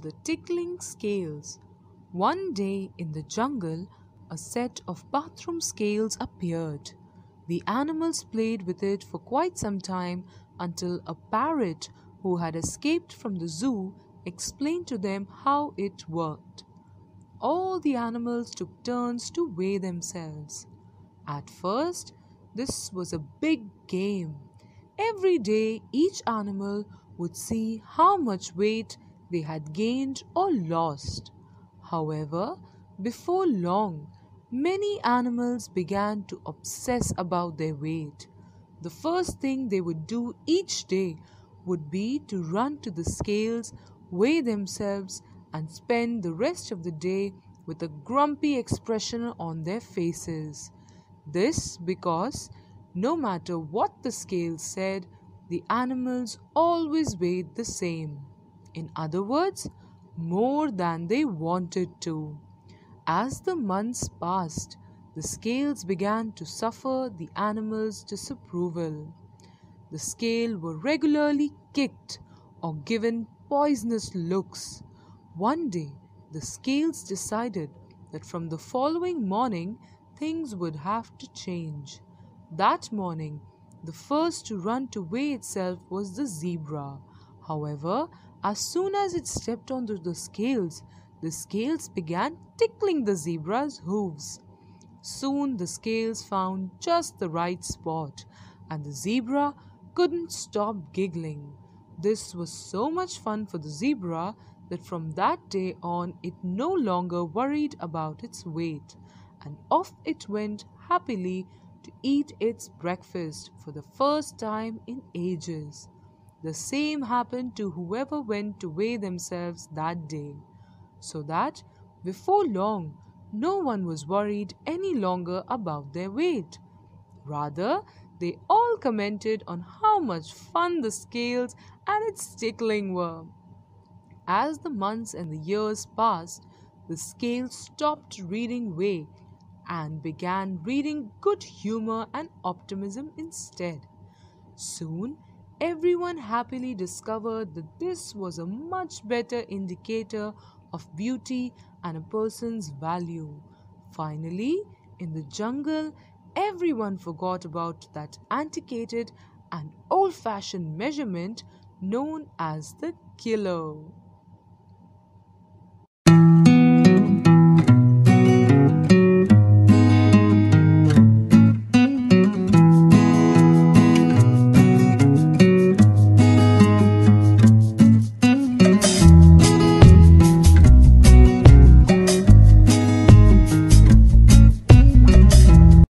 The Tickling Scales. One day in the jungle, a set of bathroom scales appeared. The animals played with it for quite some time until a parrot who had escaped from the zoo explained to them how it worked. All the animals took turns to weigh themselves. At first, this was a big game. Every day, each animal would see how much weight they had gained or lost. However, before long, many animals began to obsess about their weight. The first thing they would do each day would be to run to the scales, weigh themselves, and spend the rest of the day with a grumpy expression on their faces. This because no matter what the scales said, the animals always weighed the same. In other words, more than they wanted to. As the months passed, the scales began to suffer the animals' disapproval. The scale were regularly kicked or given poisonous looks. One day, the scales decided that from the following morning things would have to change. That morning, the first to run to weigh itself was the zebra. However, as soon as it stepped onto the scales began tickling the zebra's hooves. Soon the scales found just the right spot, and the zebra couldn't stop giggling. This was so much fun for the zebra that from that day on it no longer worried about its weight, and off it went happily to eat its breakfast for the first time in ages. The same happened to whoever went to weigh themselves that day, so that before long no one was worried any longer about their weight. Rather, they all commented on how much fun the scales and its tickling were. As the months and the years passed, the scales stopped reading way and began reading good humor and optimism instead. Soon, everyone happily discovered that this was a much better indicator of beauty and a person's value. Finally, in the jungle, everyone forgot about that antiquated and old fashioned measurement known as the kilo.